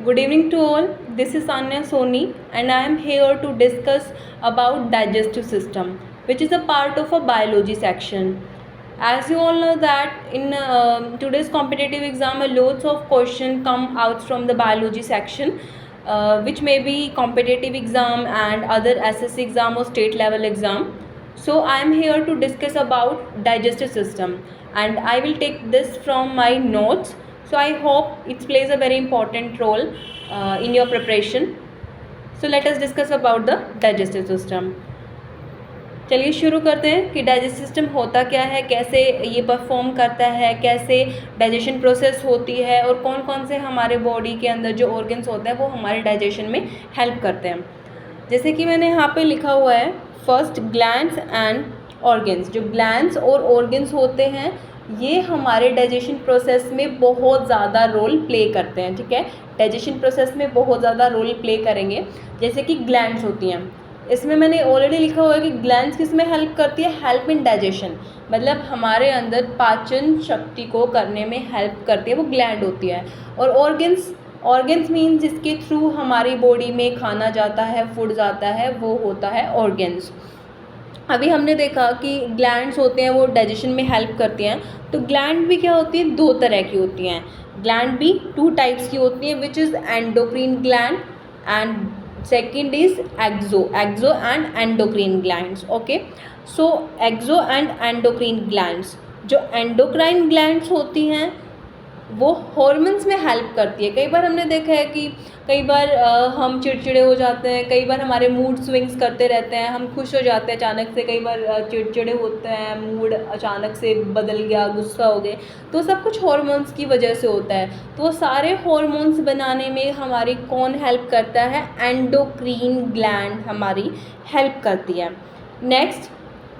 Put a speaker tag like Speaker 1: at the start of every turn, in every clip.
Speaker 1: Good evening to all. This is Anya Soni and I am here to discuss about digestive system, which is a part of a biology section. As you all know that in today's competitive exam, loads of questions come out from the biology section, which may be competitive exam and other SSC exam or state level exam. So I am here to discuss about digestive system and I will take this from my notes. So I hope it plays a very important role in your preparation. So let us discuss about the digestive system. चलिए शुरू करते हैं कि digestive system होता क्या है, कैसे ये परफॉर्म करता है, कैसे डाइजेशन प्रोसेस होती है और कौन कौन से हमारे बॉडी के अंदर जो ऑर्गन्स होते हैं वो हमारे डाइजेशन में हेल्प करते हैं। जैसे कि मैंने यहाँ पे लिखा हुआ है फर्स्ट ग्लैंड्स एंड ऑर्गन्स। जो ग्लैंड्स और ऑर्गन्स होते हैं ये हमारे डाइजेशन प्रोसेस में बहुत ज़्यादा रोल प्ले करते हैं। ठीक है, डाइजेशन प्रोसेस में बहुत ज़्यादा रोल प्ले करेंगे। जैसे कि ग्लैंड्स होती हैं, इसमें मैंने ऑलरेडी लिखा हुआ है कि ग्लैंड्स किस में हेल्प करती है, हेल्प इन डाइजेशन, मतलब हमारे अंदर पाचन शक्ति को करने में हेल्प करती है, वो ग्लैंड होती है। और ऑर्गन्स मीन्स जिसके थ्रू हमारी बॉडी में खाना जाता है, फूड जाता है, वो होता है ऑर्गन्स। अभी हमने देखा कि ग्लैंड्स होते हैं वो डाइजेशन में हेल्प करती हैं। तो ग्लैंड भी क्या होती है, दो तरह की होती हैं। ग्लैंड भी टू टाइप्स की होती हैं, which is endocrine gland and second is exo and endocrine glands. Okay, so exo and endocrine glands. जो एंडोक्राइन ग्लैंड्स होती हैं वो हॉर्मोन्स में हेल्प करती है। कई बार हमने देखा है कि कई बार हम चिड़चिड़े हो जाते हैं, कई बार हमारे मूड स्विंग्स करते रहते हैं, हम खुश हो जाते हैं अचानक से, कई बार चिड़चिड़े होते हैं, मूड अचानक से बदल गया, गुस्सा हो गए, तो सब कुछ हॉर्मोन्स की वजह से होता है। तो वो सारे हॉर्मोन्स बनाने में हमारी कौन हेल्प करता है, एंडोक्रीन ग्लैंड हमारी हेल्प करती है। नेक्स्ट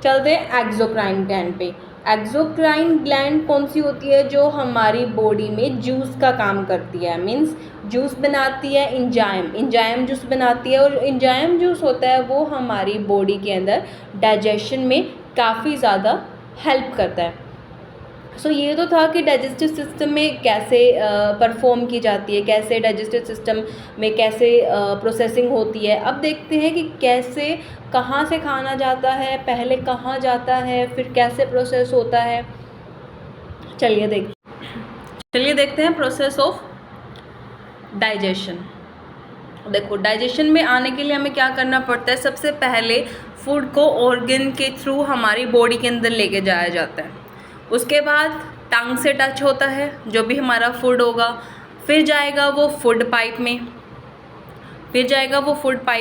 Speaker 1: चलते हैं एक्सोक्राइन ग्लैंड पे। एक्सोक्राइन ग्लैंड कौन सी होती है, जो हमारी बॉडी में जूस का काम करती है, मीन्स जूस बनाती है, इंजाइम जूस बनाती है। और इंजाइम जूस होता है वो हमारी बॉडी के अंदर डाइजेशन में काफ़ी ज़्यादा हेल्प करता है। सो ये तो था कि डाइजेस्टिव सिस्टम में कैसे परफॉर्म की जाती है, कैसे डाइजेस्टिव सिस्टम में कैसे प्रोसेसिंग होती है। अब देखते हैं कि कैसे, कहाँ से खाना जाता है, पहले कहाँ जाता है, फिर कैसे प्रोसेस होता है। चलिए देखते हैं प्रोसेस ऑफ डाइजेशन। देखो, डाइजेशन में आने के लिए हमें क्या करना पड़ता है, सबसे पहले फूड को ऑर्गन के थ्रू हमारी बॉडी के अंदर लेके जाया जाता है। उसके बाद टंग से टच होता है जो भी हमारा फूड होगा, फिर जाएगा वो फूड पाइप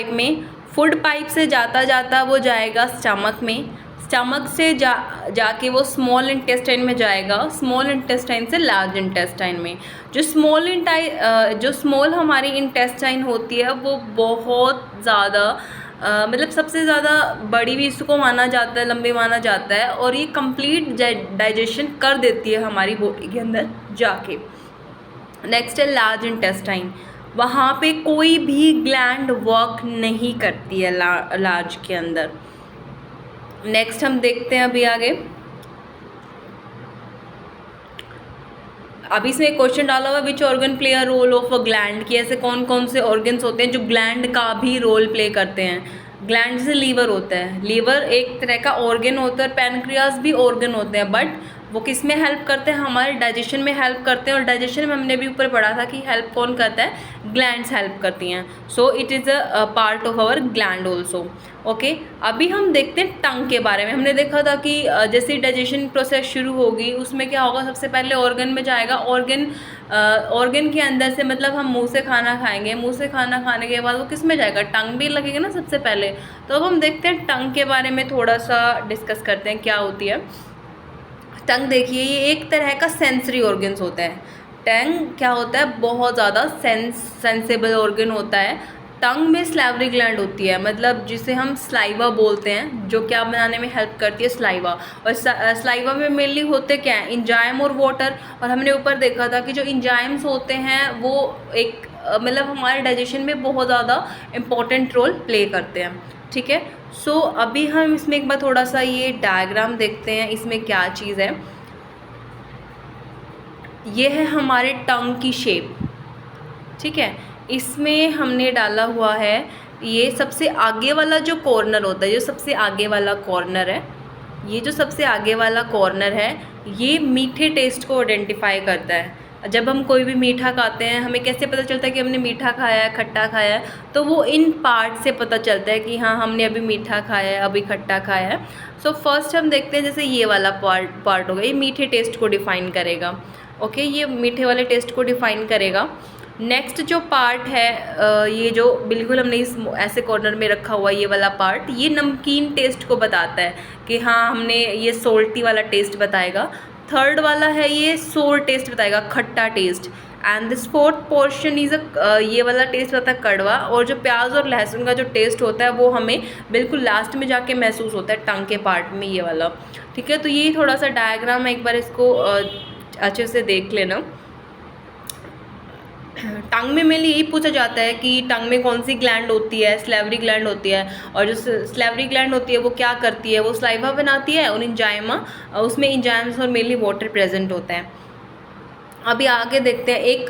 Speaker 1: में, फूड पाइप से जाता जाता वो जाएगा स्टमक में, स्टमक से जाके वो स्मॉल इंटेस्टाइन में जाएगा, स्मॉल इंटेस्टाइन से लार्ज इंटेस्टाइन में। जो स्मॉल हमारी इंटेस्टाइन होती है वो बहुत ज़्यादा मतलब सबसे ज़्यादा बड़ी भी इसको माना जाता है, लंबी माना जाता है, और ये कंप्लीट डाइजेशन कर देती है हमारी बॉडी के अंदर जाके। नेक्स्ट है लार्ज इंटेस्टाइन, वहाँ पे कोई भी ग्लैंड वर्क नहीं करती है लार्ज के अंदर। नेक्स्ट हम देखते हैं अभी आगे। अभी इसमें एक क्वेश्चन डाला हुआ है, which organ play a role of a gland, कि ऐसे कौन कौन से ऑर्गन्स होते हैं जो ग्लैंड का भी रोल प्ले करते हैं। ग्लैंड से लीवर होता है, लीवर एक तरह का ऑर्गन होता है, पैनक्रियाज भी ऑर्गन होते हैं, बट वो किस में हेल्प करते हैं, हमारे डाइजेशन में हेल्प करते हैं। और डाइजेशन में हमने भी ऊपर पढ़ा था कि हेल्प कौन करता है, ग्लैंड्स हेल्प करती हैं। So it is a part of our gland also. Okay, अभी हम देखते हैं टंग के बारे में। हमने देखा था कि जैसे डाइजेशन प्रोसेस शुरू होगी उसमें क्या होगा, सबसे पहले ऑर्गन में जाएगा। ऑर्गन के अंदर से, मतलब हम मुंह से खाना खाएंगे, मुंह से खाना खाने के बाद वो किस में जाएगा, टंग भी लगेगा ना सबसे पहले। तो अब हम देखते हैं टंग के बारे में थोड़ा सा डिस्कस करते हैं क्या होती है टंग। देखिए, ये एक तरह का सेंसरी ऑर्गन्स होता है। टंग क्या होता है, बहुत ज़्यादा सेंसेबल ऑर्गन होता है। टंग में स्लाइवरी ग्लैंड होती है, मतलब जिसे हम स्लाइवा बोलते हैं, जो क्या बनाने में हेल्प करती है, स्लाइवा। और स्लाइवा में मेनली होते क्या है, इंजाइम और वाटर। और हमने ऊपर देखा था कि जो इंजाइम्स होते हैं वो एक मतलब हमारे डाइजेशन में बहुत ज़्यादा इम्पॉर्टेंट रोल प्ले करते हैं। ठीक है, सो अभी हम इसमें एक बार थोड़ा सा ये डायग्राम देखते हैं, इसमें क्या चीज़ है। ये है हमारे टंग की शेप। ठीक है। इसमें हमने डाला हुआ है ये सबसे आगे वाला जो कॉर्नर होता है, जो सबसे आगे वाला कॉर्नर है, ये जो सबसे आगे वाला कॉर्नर है ये मीठे टेस्ट को आइडेंटिफाई करता है। जब हम कोई भी मीठा खाते हैं हमें कैसे पता चलता है कि हमने मीठा खाया है, खट्टा खाया है, तो वो इन पार्ट से पता चलता है कि हाँ हमने अभी मीठा खाया है, अभी खट्टा खाया है। सो फर्स्ट हम देखते हैं, जैसे ये वाला पार्ट होगा, ये मीठे टेस्ट को डिफ़ाइन करेगा। ओके, ये मीठे वाले टेस्ट को डिफ़ाइन करेगा। नेक्स्ट जो पार्ट है ये जो बिल्कुल हमने इस ऐसे कॉर्नर में रखा हुआ ये वाला पार्ट, ये नमकीन टेस्ट को बताता है कि हाँ हमने ये सोल्टी वाला टेस्ट बताएगा। थर्ड वाला है ये सोर टेस्ट बताएगा, खट्टा taste. And this fourth portion is ये वाला टेस्ट होता है कड़वा। और जो प्याज और लहसुन का जो टेस्ट होता है वो हमें बिल्कुल लास्ट में जाके महसूस होता है, टंग के पार्ट में, ये वाला। ठीक है, तो ये थोड़ा सा डायग्राम है, एक बार इसको अच्छे से देख लेना। टंग में मेनली यही पूछा जाता है कि टंग में कौन सी ग्लैंड होती है, स्लेवरी ग्लैंड होती है। और जो स्लेवरी ग्लैंड होती है वो क्या करती है, वो स्लाइवा बनाती है, और इंजाइमा, उसमें इंजाइम्स और मेनली वाटर प्रेजेंट होता है। अभी आगे देखते हैं एक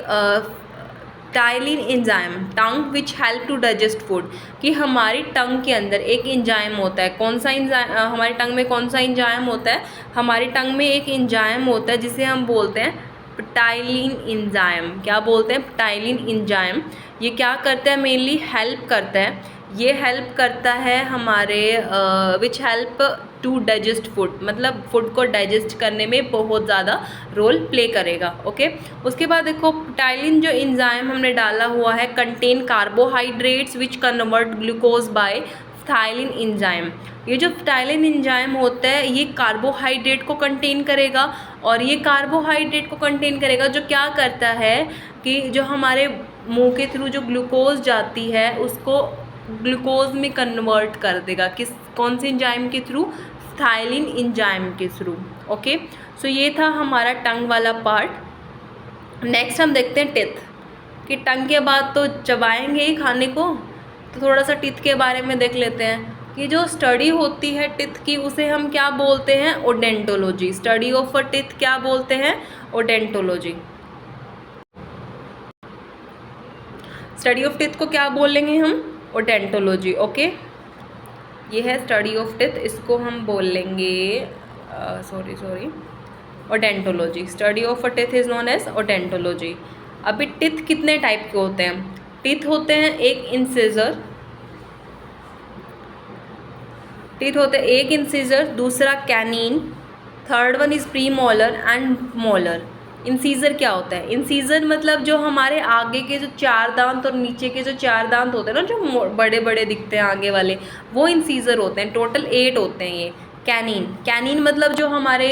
Speaker 1: ptyalin enzyme, tongue which help to digest food, कि हमारी टंग के अंदर एक एंजाइम होता है। कौन सा एंजाइम हमारी टंग में, कौन सा एंजाइम होता है, हमारी टंग में एक एंजाइम होता है जिसे हम बोलते हैं पटाइलिन एंजाइम। क्या बोलते हैं? पटाइलिन एंजाइम। ये क्या करता है? मेनली हेल्प करता है, ये हेल्प करता है हमारे which help to digest food, मतलब फूड को डाइजेस्ट करने में बहुत ज़्यादा रोल प्ले करेगा। ओके, उसके बाद देखो पटाइलिन जो एंजाइम हमने डाला हुआ है contain carbohydrates which convert glucose by ptyalin enzyme. ये जो फ्थाइलिन एंजाइम होता है ये कार्बोहाइड्रेट को कंटेन करेगा, और ये कार्बोहाइड्रेट को कंटेन करेगा जो क्या करता है कि जो हमारे मुंह के थ्रू जो ग्लूकोज जाती है उसको ग्लूकोज में कन्वर्ट कर देगा। कौन से एंजाइम के थ्रू? फ्थाइलिन एंजाइम के थ्रू। ओके, सो ये था हमारा टंग वाला पार्ट। नेक्स्ट हम देखते हैं टिथ, कि टंग के बाद तो चबाएंगे ही खाने को, तो थोड़ा सा टिथ के बारे में देख लेते हैं कि जो स्टडी होती है टिथ की उसे हम क्या बोलते हैं? ओडेंटोलॉजी। स्टडी ऑफ अ टिथ क्या बोलते हैं? ओडेंटोलॉजी। स्टडी ऑफ टिथ को क्या बोलेंगे हम? ओडेंटोलॉजी। ओके, ये है स्टडी ऑफ टिथ, इसको हम बोल लेंगे odontology. Study of a teeth is known as odontology. अभी टिथ कितने टाइप के होते हैं? टिथ होते हैं एक इंसिजर, टिथ होते हैं एक इंसिजर, दूसरा canine, third one is premolar and molar. Incisor क्या होता है? इंसीजर मतलब जो हमारे आगे के जो 4 दांत और नीचे के जो 4 दांत होते हैं ना, जो बड़े बड़े दिखते हैं आगे वाले, वो इंसीजर होते हैं। टोटल 8 होते हैं ये। कैनीन, कैनीन मतलब जो हमारे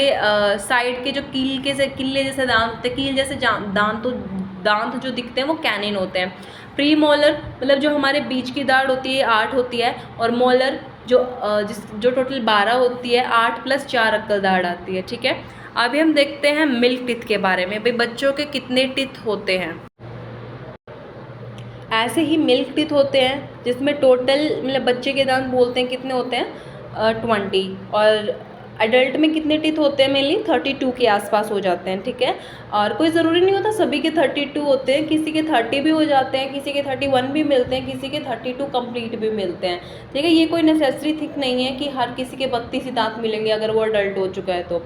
Speaker 1: साइड के जो किले जैसे दांत होते हैं, कील जैसे दांत जो दिखते हैं वो कैनीन होते हैं। प्री मोलर मतलब जो हमारे बीच की दाढ़ होती है 8 होती है, और मोलर जो टोटल 12 होती है, 8 + 4 अक्कल दाढ़ आती है। ठीक है, अभी हम देखते हैं मिल्क टिथ के बारे में। भाई बच्चों के कितने टिथ होते हैं? ऐसे ही मिल्क टिथ होते हैं जिसमें टोटल मतलब बच्चे के दांत बोलते हैं कितने होते हैं? 20। और एडल्ट में कितने टिथ होते हैं? मेनली 32 के आसपास हो जाते हैं। ठीक है, और कोई ज़रूरी नहीं होता सभी के 32 होते हैं, किसी के 30 भी हो जाते हैं, किसी के 31 भी मिलते हैं, किसी के 32 कंप्लीट भी मिलते हैं। ठीक है, ये कोई नेसेसरी थिंग नहीं है कि हर किसी के 32 ही दांत मिलेंगे अगर वो अडल्ट हो चुका है तो।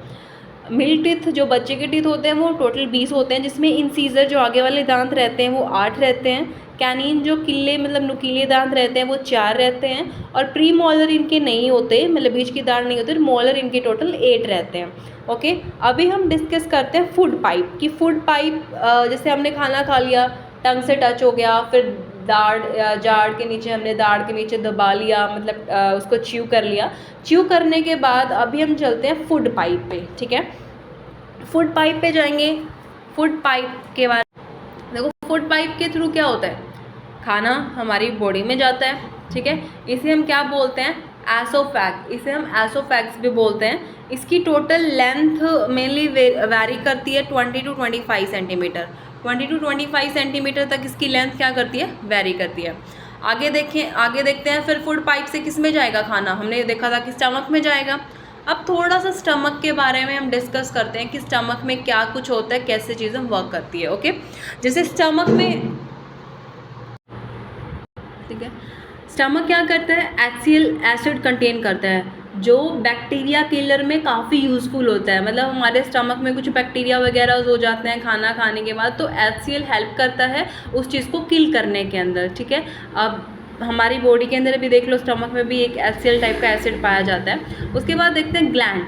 Speaker 1: मिल्क टिथ जो बच्चे के टिथ होते हैं वो टोटल 20 होते हैं, जिसमें इंसीजर जो आगे वाले दांत रहते हैं वो 8 रहते हैं, कैनीन जो किले मतलब नुकीले दांत रहते हैं वो 4 रहते हैं, और प्री मोलर इनके नहीं होते, मतलब बीच की दांत नहीं होती, मोलर इनके टोटल 8 रहते हैं। ओके, अभी हम डिस्कस करते हैं फूड पाइप की। फूड पाइप जैसे हमने खाना खा लिया, टंग से टच हो गया, फिर जाड़ के नीचे हमने दाढ़ के नीचे दबा लिया, मतलब उसको च्यू कर लिया। च्यू करने के बाद अभी हम चलते हैं फूड पाइप पे। ठीक है, फूड पाइप पे जाएंगे। फूड पाइप के बारे में देखो, फूड पाइप के थ्रू क्या होता है? खाना हमारी बॉडी में जाता है। ठीक है, इसे हम क्या बोलते हैं? एसोफैग। इसे हम एसोफैग्स भी बोलते हैं। इसकी टोटल लेंथ मेनली वैरी करती है 20 to 25 सेंटीमीटर। 20 to 25 सेंटीमीटर तक इसकी लेंथ क्या करती है? वैरी करती है। आगे देखते हैं फिर फूड पाइप से किस में जाएगा खाना? हमने देखा था कि स्टमक में जाएगा। अब थोड़ा सा स्टमक के बारे में हम डिस्कस करते हैं कि स्टमक में क्या कुछ होता है, कैसे चीज़ें वर्क करती है। ओके, जैसे स्टमक में ठीक है। स्टमक क्या करता है, HCl एसिड कंटेन करता है, जो बैक्टीरिया किलर में काफ़ी यूज़फुल होता है। मतलब हमारे स्टमक में कुछ बैक्टीरिया वगैरह हो जाते हैं खाना खाने के बाद, तो HCl हेल्प करता है उस चीज़ को किल करने के अंदर, ठीक है। अब हमारी बॉडी के अंदर भी देख लो, स्टमक में भी एक HCl टाइप का एसिड पाया जाता है। उसके बाद देखते हैं ग्लैंड।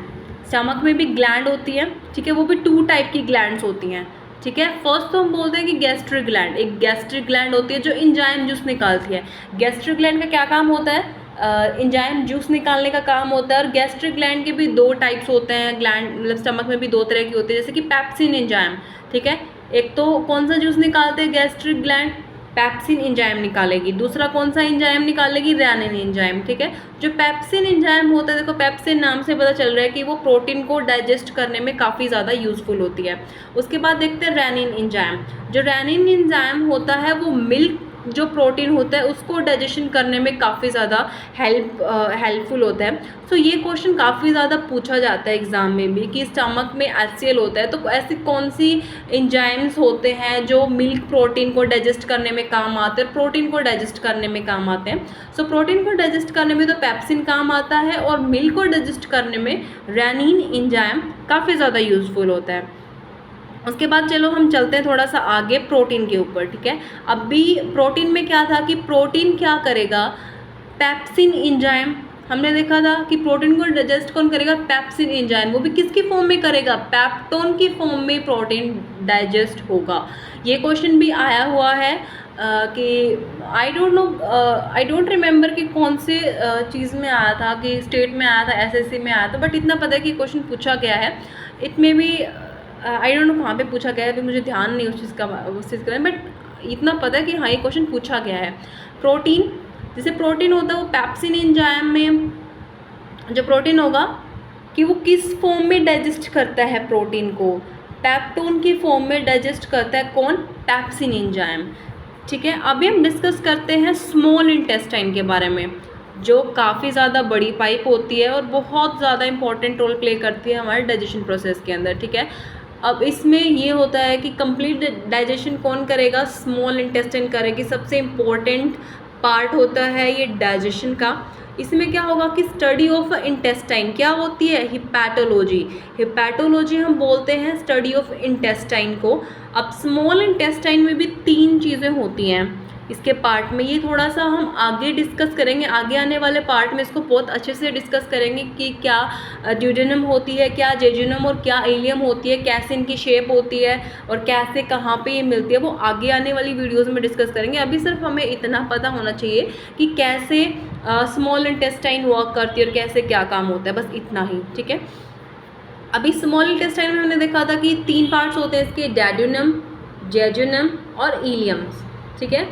Speaker 1: स्टमक में भी ग्लैंड होती है, ठीक है, वो भी 2 टाइप की ग्लैंड्स होती हैं, ठीक है। फर्स्ट तो हम बोलते हैं कि गैस्ट्रिक ग्लैंड, एक गैस्ट्रिक ग्लैंड होती है जो एंजाइम जूस निकालती है। गैस्ट्रिक ग्लैंड का क्या काम होता है, एंजाइम जूस निकालने का काम होता है। और गैस्ट्रिक ग्लैंड के भी 2 टाइप्स होते हैं, ग्लैंड मतलब स्टमक में भी 2 तरह की होती है, जैसे कि पेप्सिन एंजाइम, ठीक है। एक तो कौन सा जूस निकालते हैं गैस्ट्रिक ग्लैंड, पेप्सिन एंजाइम निकालेगी। दूसरा कौन सा एंजाइम निकालेगी, रेनिन एंजाइम, ठीक है। जो पेप्सिन एंजाइम होता है, देखो पेप्सिन नाम से पता चल रहा है कि वो प्रोटीन को डाइजेस्ट करने में काफ़ी ज़्यादा यूज़फुल होती है। उसके बाद देखते हैं रेनिन एंजाइम। जो रेनिन एंजाइम होता है वो मिल्क जो प्रोटीन होता है उसको डाइजेशन करने में काफ़ी ज़्यादा हेल्पफुल होता है। सो ये क्वेश्चन काफ़ी ज़्यादा पूछा जाता है एग्ज़ाम में भी कि स्टमक में HCl होता है, तो ऐसी कौन सी एंजाइम्स होते हैं जो मिल्क प्रोटीन को डाइजेस्ट करने में काम आते हैं, प्रोटीन को डाइजेस्ट करने में काम आते हैं। सो प्रोटीन को डाइजेस्ट करने में तो पेप्सिन काम आता है, और मिल्क को डाइजेस्ट करने में रेनिन एंजाइम काफ़ी ज़्यादा यूज़फुल होता है। उसके बाद चलो हम चलते हैं थोड़ा सा आगे प्रोटीन के ऊपर, ठीक है। अभी प्रोटीन में क्या था कि प्रोटीन क्या करेगा, पेप्सिन एंजाइम, हमने देखा था कि प्रोटीन को डाइजेस्ट कौन करेगा, पेप्सिन एंजाइम, वो भी किसकी फॉर्म में करेगा, पेप्टोन की फॉर्म में प्रोटीन डाइजेस्ट होगा। ये क्वेश्चन भी आया हुआ है कि आई डोंट रिमेंबर कि कौन से चीज़ में आया था, कि स्टेट में आया था, SSC में आया था, बट इतना पता है कि क्वेश्चन पूछा गया है। इट में भी आई डोंट नो कहाँ पे पूछा गया है, अभी मुझे ध्यान नहीं उस चीज़ का बट इतना पता है कि हाँ ये क्वेश्चन पूछा गया है। प्रोटीन, जैसे प्रोटीन होता है वो पेप्सिन एंजाइम में जो प्रोटीन होगा कि वो किस फॉर्म में डाइजेस्ट करता है प्रोटीन को, पेप्टोन की फॉर्म में डाइजेस्ट करता है कौन, पेप्सिन एंजाइम, ठीक है। अभी हम डिस्कस करते हैं स्मॉल इंटेस्टाइन के बारे में, जो काफ़ी ज़्यादा बड़ी पाइप होती है और बहुत ज़्यादा इंपॉर्टेंट रोल प्ले करती है हमारे डाइजेशन प्रोसेस के अंदर, ठीक है। अब इसमें ये होता है कि कंप्लीट डाइजेशन कौन करेगा, स्मॉल इंटेस्टाइन करेगी। सबसे इम्पोर्टेंट पार्ट होता है ये डाइजेशन का। इसमें क्या होगा कि स्टडी ऑफ इंटेस्टाइन क्या होती है, हिपैटोलॉजी। हिपैटोलॉजी हम बोलते हैं स्टडी ऑफ इंटेस्टाइन को। अब स्मॉल इंटेस्टाइन में भी 3 चीज़ें होती हैं इसके पार्ट में, ये थोड़ा सा हम आगे डिस्कस करेंगे, आगे आने वाले पार्ट में इसको बहुत अच्छे से डिस्कस करेंगे कि क्या ड्यूडेनम होती है, क्या जेजुनम और क्या इलियम होती है, कैसे इनकी शेप होती है और कैसे कहाँ पे ये मिलती है, वो आगे आने वाली वीडियोस में डिस्कस करेंगे। अभी सिर्फ हमें इतना पता होना चाहिए कि कैसे स्मॉल इंटेस्टाइन वर्क करती है और कैसे क्या काम होता है, बस इतना ही, ठीक है। अभी स्मॉल इंटेस्टाइन में हमने देखा था कि 3 पार्ट्स होते हैं इसके, डैड्यूनम, जेजुनम और इलियम्स, ठीक है।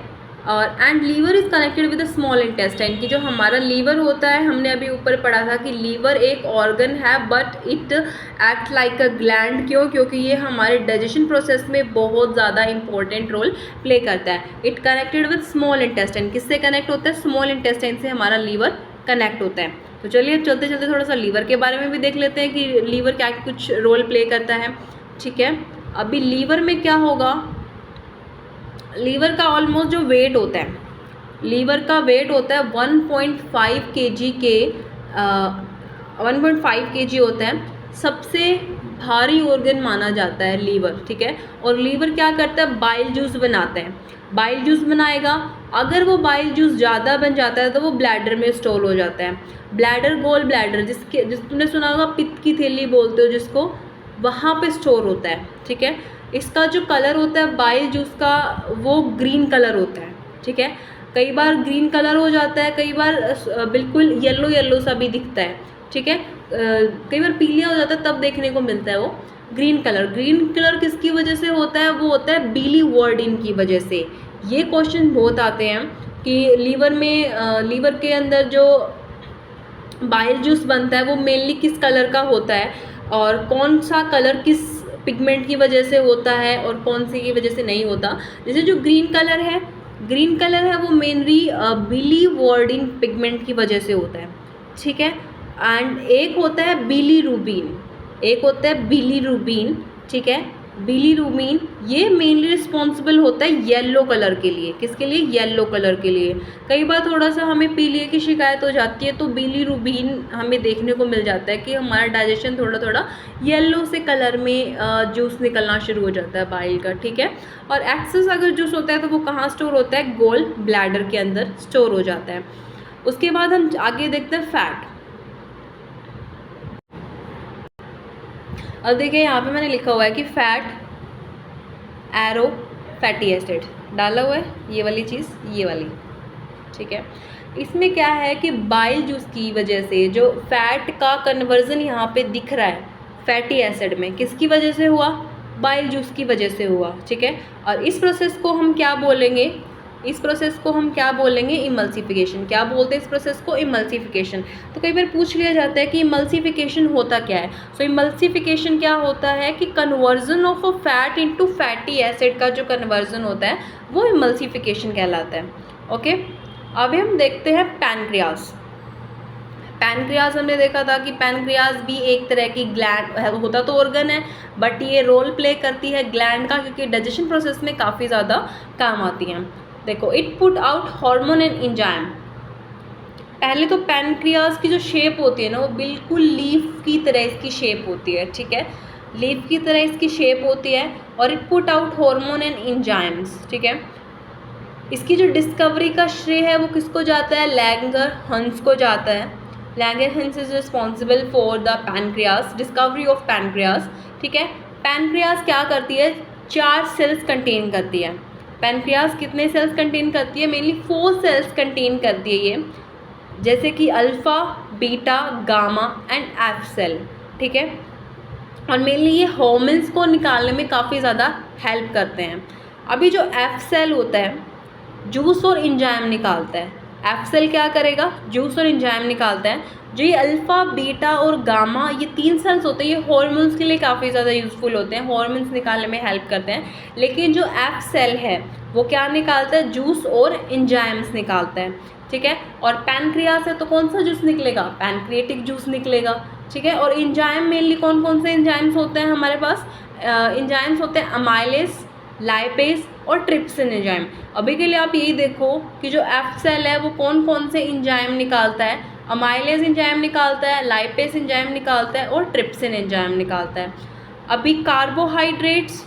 Speaker 1: और and liver is connected with the small intestine, की जो हमारा लीवर होता है, हमने अभी ऊपर पढ़ा था कि लीवर एक ऑर्गन है but it act like a gland. क्यों, क्योंकि ये हमारे डाइजेशन प्रोसेस में बहुत ज़्यादा इंपॉर्टेंट रोल प्ले करता है। It connected with small intestine, किससे कनेक्ट होता है, स्मॉल इंटेस्टाइन से हमारा लीवर कनेक्ट होता है। तो चलिए अब चलते चलते थोड़ा सा लीवर के बारे में भी देख लेते हैं कि लीवर क्या कुछ रोल प्ले करता है, ठीक है। अभी लीवर में क्या होगा, लीवर का ऑलमोस्ट जो वेट होता है, लीवर का वेट होता है 1.5 kg के 1.5 kg होता है। सबसे भारी ऑर्गन माना जाता है लीवर, ठीक है। और लीवर क्या करता है, बाइल जूस बनाता है, बाइल जूस बनाएगा। अगर वो बाइल जूस ज़्यादा बन जाता है तो वो ब्लैडर में स्टोर हो जाता है। ब्लैडर, गोल ब्लैडर, जिस तुमने सुना होगा पित्त की थैली बोलते हो जिसको, वहाँ पे स्टोर होता है, ठीक है। इसका जो कलर होता है बाइल जूस का वो ग्रीन कलर होता है, ठीक है। कई बार ग्रीन कलर हो जाता है, कई बार बिल्कुल येलो येलो सा भी दिखता है, ठीक है। कई बार पीलिया हो जाता है तब देखने को मिलता है वो ग्रीन कलर। ग्रीन कलर किसकी वजह से होता है, वो होता है बिलीवर्डिन की वजह से। ये क्वेश्चन बहुत आते हैं कि लीवर में लीवर के अंदर जो बाइल जूस बनता है वो मेनली किस कलर का होता है और कौन सा कलर किस पिगमेंट की वजह से होता है और कौन सी की वजह से नहीं होता। जैसे जो ग्रीन कलर है वो मेनली बिलीवर्डिन पिगमेंट की वजह से होता है, ठीक है। एंड एक होता है बिलीरुबिन, ठीक है। बिलीरुबिन ये मेनली रिस्पॉन्सिबल होता है येलो कलर के लिए। किसके लिए? येलो कलर के लिए। कई बार थोड़ा सा हमें पीलिए की शिकायत हो जाती है तो बिलीरुबिन हमें देखने को मिल जाता है कि हमारा डाइजेशन थोड़ा थोड़ा येलो से कलर में जूस निकलना शुरू हो जाता है बाइल का, ठीक है। और एक्सेस अगर जूस होता है तो वो कहाँ स्टोर होता है? गोल ब्लैडर के अंदर स्टोर हो जाता है। उसके बाद हम आगे देखते हैं फैट। अब देखिए यहाँ पे मैंने लिखा हुआ है कि फैट एरो फैटी एसिड डाला हुआ है, ये वाली चीज़, ये वाली, ठीक है। इसमें क्या है कि बाइल जूस की वजह से जो फैट का कन्वर्जन यहाँ पे दिख रहा है फैटी एसिड में, किसकी वजह से हुआ? बाइल जूस की वजह से हुआ, ठीक है। और इस प्रोसेस को हम क्या बोलेंगे? इस प्रोसेस को हम क्या बोलेंगे? इमल्सिफिकेशन। क्या बोलते हैं इस प्रोसेस को? इमल्सिफिकेशन। तो कई बार पूछ लिया जाता है कि इमल्सिफिकेशन होता क्या है। सो इमल्सिफिकेशन क्या होता है कि conversion of a fat into fatty acid का जो कन्वर्जन होता है वो इमल्सिफिकेशन कहलाता है। ओके, अभी हम देखते हैं पैनक्रियाज। पैनक्रियाज हमने देखा था कि पैनक्रियाज भी एक तरह की ग्लैंड होता तो ऑर्गन है, बट ये रोल प्ले करती है ग्लैंड का, क्योंकि डाइजेशन प्रोसेस में काफ़ी ज़्यादा काम आती हैं। देखो, it put out hormone and enzyme. पहले तो पैनक्रियाज की जो शेप होती है ना वो बिल्कुल लीफ की तरह इसकी शेप होती है, ठीक है। लीफ की तरह इसकी शेप होती है और it put out hormone and enzymes, ठीक है। इसकी जो डिस्कवरी का श्रेय है वो किसको जाता है? लैंगर हंस को जाता है। लैंगर हंस is responsible for the pancreas, discovery of pancreas, ठीक है। पैनक्रियाज क्या करती है? 4 सेल्स कंटेन करती है। पैनक्रियाज कितने सेल्स कंटेन करती है? मेनली 4 सेल्स कंटेन करती है ये, जैसे कि alpha, beta, gamma and F cell, ठीक है। और मेनली ये हार्मोन्स को निकालने में काफ़ी ज़्यादा हेल्प करते हैं। अभी जो एफ सेल होता है जूस और एंजाइम निकालता है। एफ सेल क्या करेगा? जूस और एंजाइम निकालता है। जो ये अल्फ़ा, बीटा और गामा, ये 3 सेल्स होते हैं, ये हॉर्मोन्स के लिए काफ़ी ज़्यादा यूज़फुल होते हैं, हॉर्मोन्स निकालने में हेल्प करते हैं। लेकिन जो एफ सेल है वो क्या निकालता है? जूस और एंजाइम्स निकालता है, ठीक है। और पैनक्रियाज है तो कौन सा जूस निकलेगा? पैनक्रिएटिक जूस निकलेगा, ठीक है। और एंजाइम मेनली कौन कौन से एंजाइम्स होते हैं हमारे पास? एंजाइम्स होते हैं अमाइलेज, लाइपेज और ट्रिप्सिन एंजाइम। अभी के लिए आप यही देखो कि जो एफ सेल है वो कौन कौन से एंजाइम निकालता है? अमाइलेज एंजाइम निकालता है, लाइपेज एंजाइम निकालता है और ट्रिप्सिन एंजाइम निकालता है। अभी कार्बोहाइड्रेट्स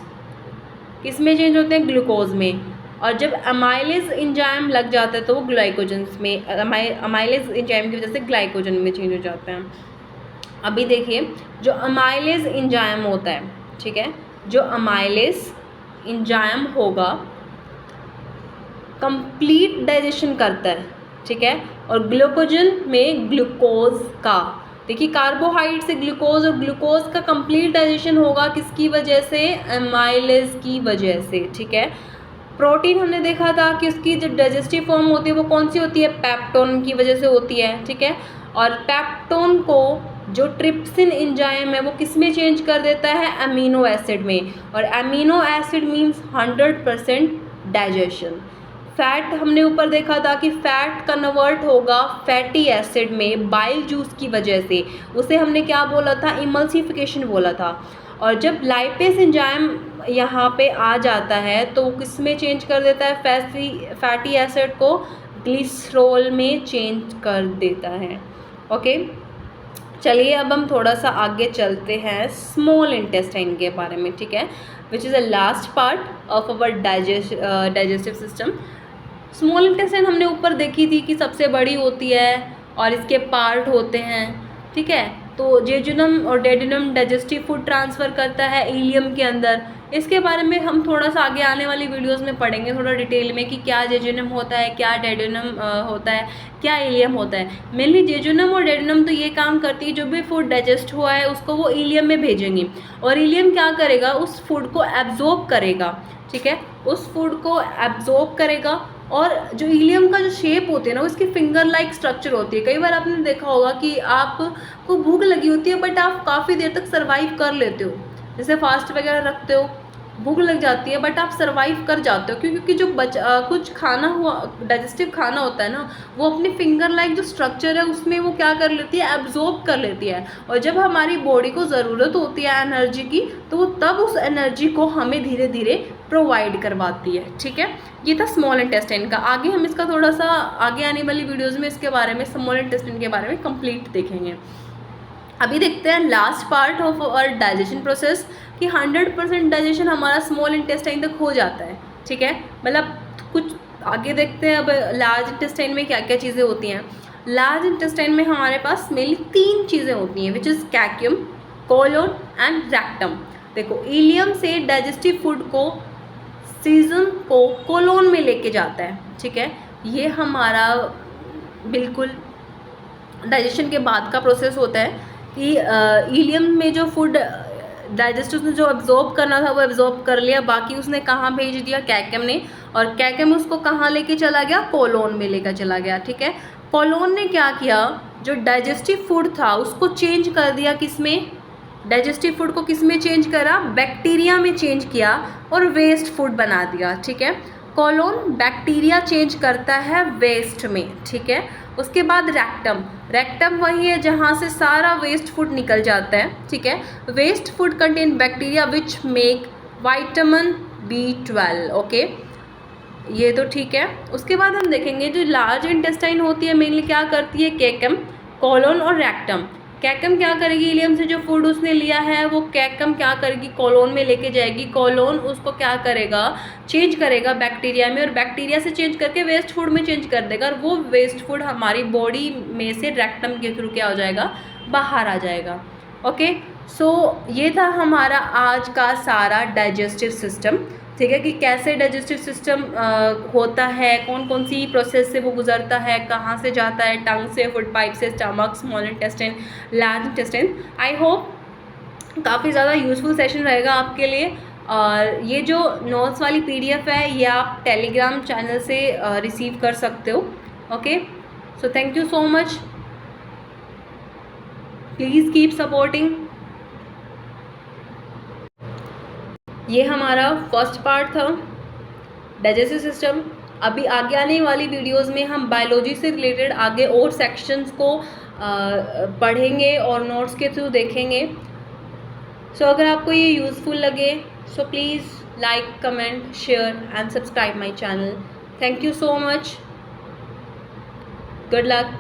Speaker 1: किस में चेंज होते हैं? ग्लूकोज में। और जब अमाइलेज एंजाइम लग जाता है तो वो ग्लाइकोजन्स में, अमाइलेज एंजाइम की वजह से ग्लाइकोजन में चेंज हो जाते हैं। अभी देखिए, जो अमाइलेज एंजाइम होता है, ठीक है, जो अमाइलेज एंजाइम होगा कंप्लीट डाइजेशन करता है, ठीक है। और ग्लूकोजन में ग्लूकोज का, देखिए कार्बोहाइड्रेट से ग्लूकोज, और ग्लूकोज का कंप्लीट डाइजेशन होगा किसकी वजह से? अमाइलेज की वजह से, ठीक है। प्रोटीन हमने देखा था कि उसकी जो डाइजेस्टिव फॉर्म होती है वो कौन सी होती है? पेप्टोन की वजह से होती है, ठीक है। और पेप्टोन को जो ट्रिप्सिन एंजाइम है वो किस में चेंज कर देता है? अमीनो एसिड में। और amino acid means 100% digestion. Fat हमने ऊपर देखा था कि फैट कन्वर्ट होगा फैटी एसिड में बाइल जूस की वजह से, उसे हमने क्या बोला था? इमल्सिफिकेशन बोला था। और जब लाइपेज एंजाइम यहाँ पे आ जाता है तो वो किस में चेंज कर देता है? फैटी एसिड को ग्लिसरॉल में चेंज कर देता है। ओके, चलिए अब हम थोड़ा सा आगे चलते हैं स्मॉल इंटेस्टाइन के बारे में, ठीक है, which is a last part of our digestive system. Small intestine हमने ऊपर देखी थी कि सबसे बड़ी होती है और इसके पार्ट होते हैं, ठीक है। तो जेजुनम और डेडुनम डाइजेस्टिव फूड ट्रांसफ़र करता है इलियम के अंदर। इसके बारे में हम थोड़ा सा आगे आने वाली वीडियोस में पढ़ेंगे थोड़ा डिटेल में कि क्या जेजुनम होता है, क्या डेडुनम होता है, क्या इलियम होता है। मेनली जेजुनम और डेडुनम तो ये काम करती है, जो भी फूड डाइजेस्ट हुआ है उसको वो इलियम में भेजेंगी और इलियम क्या करेगा? उस फूड को एब्जॉर्ब करेगा, ठीक है, उस फूड को एब्जॉर्ब करेगा। और जो इलियम का जो शेप होती है ना, उसकी फिंगर लाइक स्ट्रक्चर होती है। कई बार आपने देखा होगा कि आपको भूख लगी होती है बट आप काफ़ी देर तक सर्वाइव कर लेते हो, जैसे फास्ट वगैरह रखते हो भूख लग जाती है बट आप सर्वाइव कर जाते हो, क्योंकि जो कुछ खाना हुआ डाइजेस्टिव खाना होता है ना, वो अपने फिंगर लाइक जो स्ट्रक्चर है उसमें वो क्या कर लेती है, एब्जॉर्ब कर लेती है। और जब हमारी बॉडी को ज़रूरत होती है एनर्जी की, तो वो तब उस एनर्जी को हमें धीरे धीरे प्रोवाइड करवाती है। ठीक है, ये था स्मॉल इंटेस्टाइन का। आगे हम इसका थोड़ा सा आगे आने वाली वीडियोज़ में इसके बारे में, स्मॉल इंटेस्टाइन के बारे में कंप्लीट देखेंगे। अभी देखते हैं last part of our digestion process, कि 100% डाइजेशन हमारा स्मॉल इंटेस्टाइन तक हो जाता है। ठीक है, मतलब कुछ आगे देखते हैं अब लार्ज इंटेस्टाइन में क्या क्या चीज़ें होती हैं। लार्ज इंटेस्टाइन में हमारे पास मेनली 3 चीज़ें होती हैं, which is caecum, colon and rectum. देखो, इलियम से डाइजेस्टिव फूड को सीजन को कोलोन में लेके जाता है। ठीक है, ये हमारा बिल्कुल डाइजेशन के बाद का प्रोसेस होता है कि इलियम में जो फूड डाइजेस्ट उसने जो एब्जॉर्ब करना था वो एब्जॉर्ब कर लिया, बाकी उसने कहाँ भेज दिया, कैकम ने, और कैकम उसको कहाँ लेके चला गया, कोलोन में लेकर चला गया। ठीक है, कोलोन ने क्या किया, जो डाइजेस्टिव फूड था उसको चेंज कर दिया, किसमें, डाइजेस्टिव फूड को किस में चेंज करा, बैक्टीरिया में चेंज किया और वेस्ट फूड बना दिया। ठीक है, कोलोन बैक्टीरिया चेंज करता है वेस्ट में। ठीक है, उसके बाद रेक्टम, रेक्टम वही है जहाँ से सारा वेस्ट फूड निकल जाता है। ठीक है, waste food contain bacteria which make vitamin B12। Okay, ये तो ठीक है। उसके बाद हम देखेंगे जो लार्ज इंटेस्टाइन होती है मेनली क्या करती है, कैकम, कोलोन और रेक्टम। कैकम क्या करेगी, इलियम से जो फूड उसने लिया है वो कैकम क्या करेगी, कोलोन में लेके जाएगी। कोलोन उसको क्या करेगा, चेंज करेगा बैक्टीरिया में, और बैक्टीरिया से चेंज करके वेस्ट फूड में चेंज कर देगा, और वो वेस्ट फूड हमारी बॉडी में से रेक्टम के थ्रू क्या हो जाएगा, बाहर आ जाएगा। ओके, सो ये था हमारा आज का सारा डाइजेस्टिव सिस्टम। ठीक है, कि कैसे डाइजेस्टिव सिस्टम होता है, कौन कौन सी प्रोसेस से वो गुजरता है, कहाँ से जाता है, टंग से, फूड पाइप से, stomach, small intestine, large intestine. I hope काफ़ी ज़्यादा यूज़फुल सेशन रहेगा आपके लिए। और ये जो नोट्स वाली PDF है ये आप टेलीग्राम चैनल से रिसीव कर सकते हो। Okay, so thank you so much, please keep supporting. ये हमारा फर्स्ट पार्ट था डाइजेस्टिव सिस्टम। अभी आगे आने वाली वीडियोस में हम बायोलॉजी से रिलेटेड आगे और सेक्शंस को पढ़ेंगे और नोट्स के थ्रू देखेंगे। सो अगर आपको ये यूज़फुल लगे so please like, comment, share and subscribe my channel. Thank you so much, good luck.